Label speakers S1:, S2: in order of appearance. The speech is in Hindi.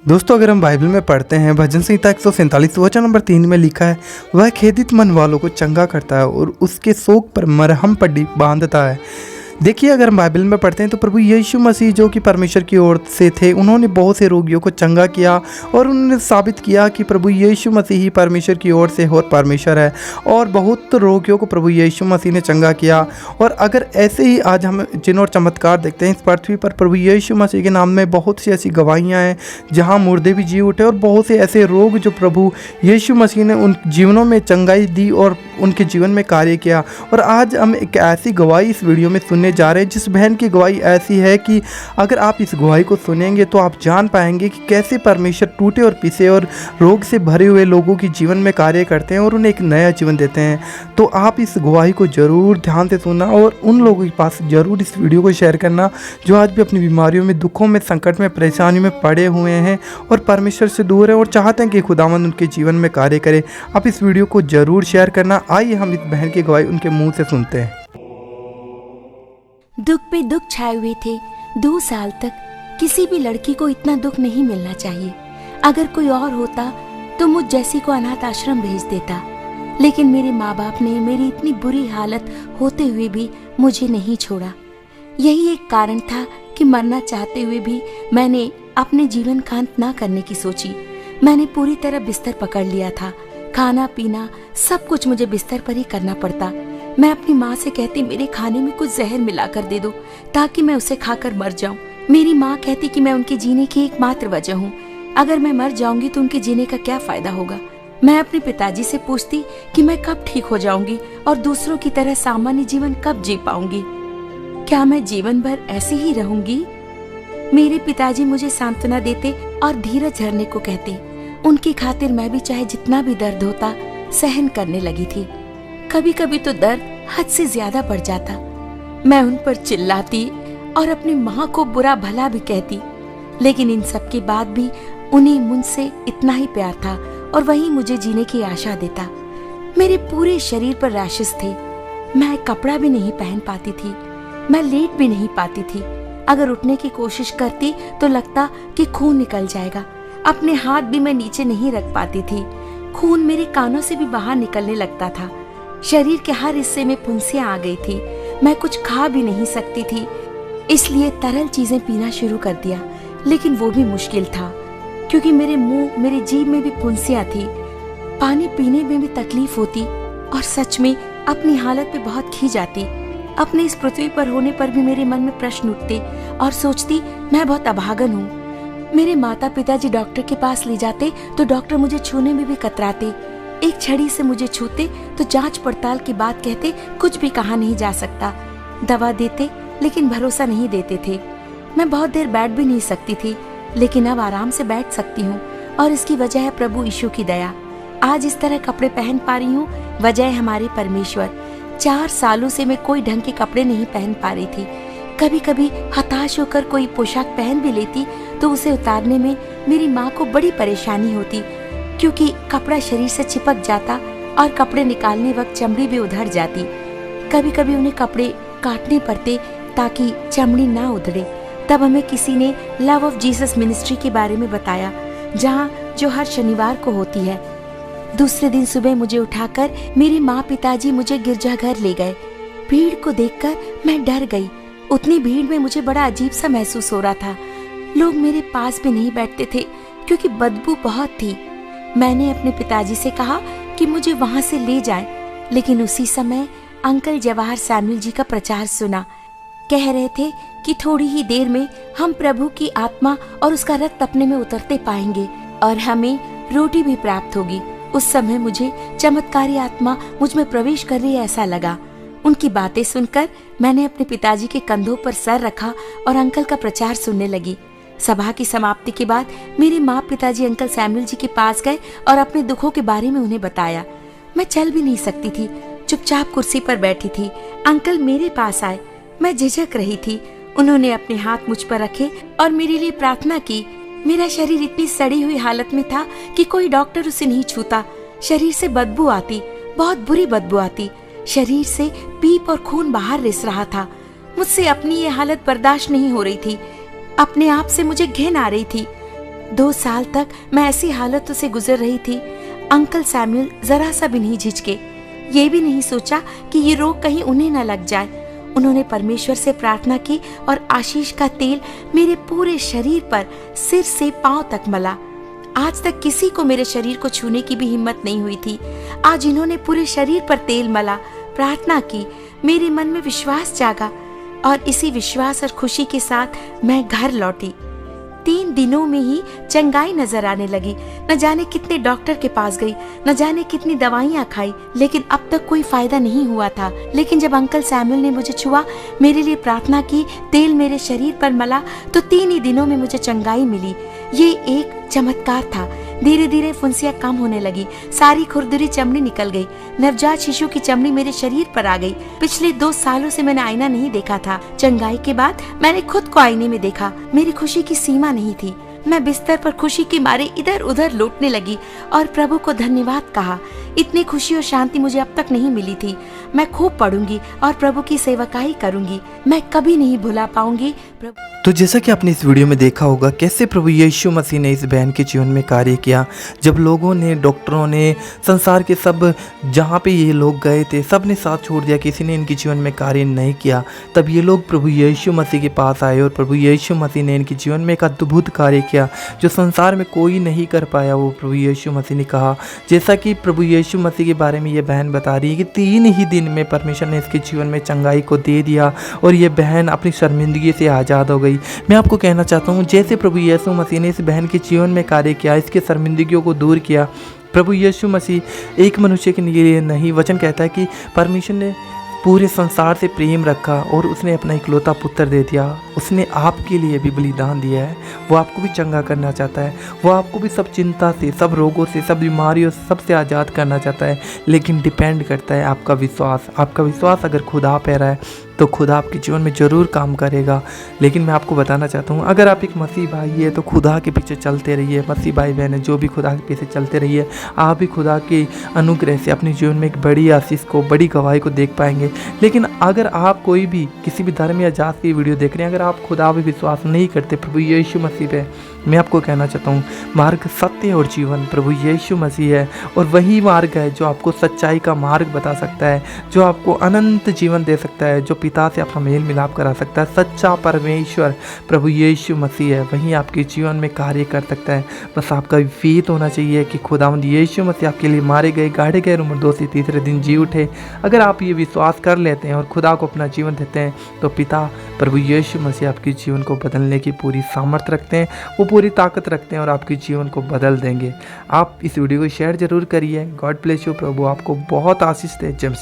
S1: दोस्तों, अगर हम बाइबल में पढ़ते हैं भजन संहिता 147 वचन नंबर 3 में लिखा है, वह खेदित मन वालों को चंगा करता है और उसके शोक पर मरहम पट्टी बांधता है। देखिए, अगर हम बाइबल में पढ़ते हैं तो प्रभु यीशु मसीह जो कि परमेश्वर की ओर से थे, उन्होंने बहुत से रोगियों को चंगा किया और उन्होंने साबित किया कि प्रभु यीशु मसीह ही परमेश्वर की ओर से और परमेश्वर है। और बहुत रोगियों को प्रभु यीशु मसीह ने चंगा किया। और अगर ऐसे ही आज हम जिन और चमत्कार देखते हैं इस पृथ्वी पर, प्रभु यीशु मसीह के नाम में बहुत सी ऐसी गवाहियाँ हैं जहाँ मुर्दे भी जी उठे और बहुत से ऐसे रोग जो प्रभु यीशु मसीह ने उन जीवनों में चंगाई दी और उनके जीवन में कार्य किया। और आज हम एक ऐसी गवाही इस वीडियो में सुनने जा रहे हैं जिस बहन की गवाही ऐसी है कि अगर आप इस गवाही को सुनेंगे तो आप जान पाएंगे कि कैसे परमेश्वर टूटे और पिसे और रोग से भरे हुए लोगों के जीवन में कार्य करते हैं और उन्हें एक नया जीवन देते हैं। तो आप इस गवाही को ज़रूर ध्यान से सुनना और उन लोगों के पास ज़रूर इस वीडियो को शेयर करना जो आज भी अपनी बीमारियों में, दुखों में, संकट में, परेशानियों में पड़े हुए हैं और परमेश्वर से दूर हैं और चाहते हैं कि खुदावंद उनके जीवन में कार्य करे। आप इस वीडियो को ज़रूर शेयर करना। आइए हम इस बहन की गवाही उनके मुंह से सुनते हैं।
S2: दुख पे दुख छाए हुए थे। 2 साल तक किसी भी लड़की को इतना दुख नहीं मिलना चाहिए। अगर कोई और होता तो मुझ जैसी को अनाथ आश्रम भेज देता, लेकिन मेरे माँ बाप ने मेरी इतनी बुरी हालत होते हुए भी मुझे नहीं छोड़ा। यही एक कारण था कि मरना चाहते हुए भी मैंने अपने जीवन का अंत ना करने की सोची। मैंने पूरी तरह बिस्तर पकड़ लिया था। खाना पीना सब कुछ मुझे बिस्तर पर ही करना पड़ता। मैं अपनी माँ से कहती मेरे खाने में कुछ जहर मिलाकर दे दो ताकि मैं उसे खाकर मर जाऊं। मेरी माँ कहती कि मैं उनके जीने की एकमात्र वजह हूँ। अगर मैं मर जाऊंगी तो उनके जीने का क्या फायदा होगा। मैं अपने पिताजी से पूछती कि मैं कब ठीक हो जाऊंगी और दूसरों की तरह सामान्य जीवन कब जी पाऊंगी। क्या मैं जीवन भर ऐसे ही रहूंगी? मेरे पिताजी मुझे सांत्वना देते और धीरज धरने को कहते। उनकी खातिर मैं भी चाहे जितना भी दर्द होता सहन करने लगी थी। कभी कभी तो दर्द हद से ज्यादा बढ़ जाता। मैं उन पर चिल्लाती और अपनी माँ को बुरा भला भी कहती, लेकिन इन सब के बाद भी उन्हें मुझसे इतना ही प्यार था और वही मुझे जीने की आशा देता। मेरे पूरे शरीर पर रैशेस थे। मैं कपड़ा भी नहीं पहन पाती थी। मैं लेट भी नहीं पाती थी। अगर उठने की कोशिश करती तो लगता कि खून निकल जाएगा। अपने हाथ भी मैं नीचे नहीं रख पाती थी। खून मेरे कानों से भी बाहर निकलने लगता था। शरीर के हर हिस्से में फुंसियां आ गई थी। मैं कुछ खा भी नहीं सकती थी, इसलिए तरल चीजें पीना शुरू कर दिया, लेकिन वो भी मुश्किल था क्योंकि मेरे मुंह, मेरी जीभ में भी फुंसियां थी। पानी पीने में भी तकलीफ होती और सच में अपनी हालत पे बहुत खी जाती। अपने इस पृथ्वी पर होने पर भी मेरे मन में प्रश्न उठते और सोचती मैं बहुत अभागन हूँ। मेरे माता पिताजी डॉक्टर के पास ले जाते तो डॉक्टर मुझे छूने में भी कतराते। एक छड़ी से मुझे छूते तो जांच पड़ताल की बात कहते, कुछ भी कहा नहीं जा सकता। दवा देते लेकिन भरोसा नहीं देते थे। मैं बहुत देर बैठ भी नहीं सकती थी, लेकिन अब आराम से बैठ सकती हूँ और इसकी वजह है प्रभु यीशु की दया। आज इस तरह कपड़े पहन पा रही हूँ, वजह है हमारे परमेश्वर। 4 सालों से मैं कोई ढंग के कपड़े नहीं पहन पा रही थी। कभी कभी हताश होकर कोई पोशाक पहन भी लेती तो उसे उतारने में मेरी माँ को बड़ी परेशानी होती, क्योंकि कपड़ा शरीर से चिपक जाता और कपड़े निकालने वक्त चमड़ी भी उधड़ जाती। कभी कभी उन्हें कपड़े काटने पड़ते ताकि चमड़ी ना उधड़े। तब हमें किसी ने लव ऑफ जीसस मिनिस्ट्री के बारे में बताया, जो हर शनिवार को होती है। दूसरे दिन सुबह मुझे उठाकर मेरे माँ पिताजी मुझे गिरजाघर ले गए। भीड़ को देखकर मैं डर गई। उतनी भीड़ में मुझे बड़ा अजीब सा महसूस हो रहा था। लोग मेरे पास भी नहीं बैठते थे क्योंकि बदबू बहुत थी। मैंने अपने पिताजी से कहा कि मुझे वहां से ले जाएं, लेकिन उसी समय अंकल जवाहर सैमुअल जी का प्रचार सुना। कह रहे थे कि थोड़ी ही देर में हम प्रभु की आत्मा और उसका रक्त अपने में उतरते पाएंगे और हमें रोटी भी प्राप्त होगी। उस समय मुझे चमत्कारी आत्मा मुझ में प्रवेश कर रही है ऐसा लगा। उनकी बातें सुनकर मैंने अपने पिताजी के कंधों पर सर रखा और अंकल का प्रचार सुनने लगी। सभा की समाप्ति के बाद मेरे माँ पिताजी अंकल सैमुअल जी के पास गए और अपने दुखों के बारे में उन्हें बताया। मैं चल भी नहीं सकती थी, चुपचाप कुर्सी पर बैठी थी। अंकल मेरे पास आए। मैं झिझक रही थी। उन्होंने अपने हाथ मुझ पर रखे और मेरे लिए प्रार्थना की। मेरा शरीर इतनी सड़ी हुई हालत में था कि कोई डॉक्टर उसे नहीं छूता। शरीर से बदबू आती, बहुत बुरी बदबू आती। शरीर से पीप और खून बाहर रिस रहा था। मुझसे अपनी ये हालत बर्दाश्त नहीं हो रही थी। अपने आप से मुझे घिन आ रही थी। 2 साल तक मैं ऐसी हालतों से गुजर रही थी। अंकल सैमुअल जरा सा भी नहीं झिझके, ये भी नहीं सोचा कि ये रोग कहीं उन्हें न लग जाए। उन्होंने परमेश्वर से प्रार्थना की और आशीष का तेल मेरे पूरे शरीर पर सिर से पांव तक मला। आज तक किसी को मेरे शरीर को छूने की भी हिम्मत नहीं हुई थी। आज इन्होंने पूरे शरीर पर तेल मला, प्रार्थना की, मेरे मन में विश्वास जागा और इसी विश्वास और खुशी के साथ मैं घर लौटी। 3 दिनों में ही चंगाई नजर आने लगी। न जाने कितने डॉक्टर के पास गई, न जाने कितनी दवाइयाँ खाई, लेकिन अब तक कोई फायदा नहीं हुआ था। लेकिन जब अंकल सैमुअल ने मुझे छुआ, मेरे लिए प्रार्थना की, तेल मेरे शरीर पर मला, तो 3 ही दिनों में मुझे चंगाई मिली। ये एक चमत्कार था। धीरे धीरे फुंसियाँ कम होने लगी, सारी खुरदुरी चमड़ी निकल गई, नवजात शिशु की चमड़ी मेरे शरीर पर आ गई। पिछले 2 सालों से मैंने आईना नहीं देखा था। चंगाई के बाद मैंने खुद को आईने में देखा। मेरी खुशी की सीमा नहीं थी। मैं बिस्तर पर खुशी के मारे इधर उधर लौटने लगी और प्रभु को धन्यवाद कहा। इतनी खुशी और शांति मुझे अब तक नहीं मिली थी। मैं खूब पढ़ूंगी और प्रभु की सेवकाई करूंगी। मैं कभी नहीं भुला पाऊंगी प्रभु।
S1: तो जैसा कि आपने इस वीडियो में देखा होगा कैसे प्रभु यीशु मसीह ने इस बहन के जीवन में कार्य किया। जब लोगों ने, डॉक्टरों ने, संसार के सब जहाँ पे ये लोग गए थे, सब ने साथ छोड़ दिया, किसी ने इनके जीवन में कार्य नहीं किया, तब ये लोग प्रभु यीशु मसीह के पास आए और प्रभु यीशु मसीह ने इनके जीवन में एक अद्भुत कार्य किया जो संसार में कोई नहीं कर पाया। वो प्रभु यीशु मसीह ने कहा, जैसा कि प्रभु यीशु मसीह के बारे में ये बहन बता रही है कि 3 ही दिन में परमेश्वर ने इसके जीवन में चंगाई को दे दिया और ये बहन अपनी शर्मिंदगी से आज़ाद हो गई। मैं आपको कहना चाहता हूँ, जैसे प्रभु यीशु मसीह ने इस बहन के जीवन में कार्य किया, इसके शर्मिंदगियों को दूर किया। प्रभु यीशु मसीह एक मनुष्य के लिए नहीं, वचन कहता है कि परमेश्वर ने पूरे संसार से प्रेम रखा और उसने अपना इकलौता पुत्र दे दिया। उसने आपके लिए भी बलिदान दिया है। वो आपको भी चंगा करना चाहता है। वो आपको भी सब चिंता से, सब रोगों से, सब बीमारियों से, सबसे आज़ाद करना चाहता है। लेकिन डिपेंड करता है आपका विश्वास। आपका विश्वास अगर खुदा पे रहा है तो खुदा आपके जीवन में ज़रूर काम करेगा। लेकिन मैं आपको बताना चाहता हूँ, अगर आप एक मसीह भाई है तो खुदा के पीछे चलते रहिए। मसीह भाई बहन है जो भी खुदा के पीछे चलते रहिए, आप भी खुदा के अनुग्रह से अपने जीवन में एक बड़ी आशीष को, बड़ी गवाही को देख पाएंगे। लेकिन अगर आप कोई भी किसी भी धर्म या जात की वीडियो देख रहे हैं, अगर आप खुदा पे विश्वास नहीं करते, प्रभु यीशु मसीह पे, मैं आपको कहना चाहता हूँ, मार्ग, सत्य और जीवन प्रभु यीशु मसीह है। और वही मार्ग है जो आपको सच्चाई का मार्ग बता सकता है, जो आपको अनंत जीवन दे सकता है, जो पिता से आपका मेल मिलाप करा सकता है। सच्चा परमेश्वर प्रभु यीशु मसीह है, वही आपके जीवन में कार्य कर सकता है। बस आपका फेथ होना चाहिए कि खुदावंद यीशु मसीह आपके लिए मारे गए, गाड़े गए, उम्र 2 से तीसरे दिन जी उठे। अगर आप ये विश्वास कर लेते हैं और खुदा को अपना जीवन देते हैं तो पिता प्रभु यीशु मसीह आपके जीवन को बदलने की पूरी सामर्थ्य रखते हैं, वो पूरी ताकत रखते हैं और आपके जीवन को बदल देंगे। आप इस वीडियो को शेयर जरूर करिए। God bless you. प्रभु आपको बहुत आशीष दे। जय मसीह।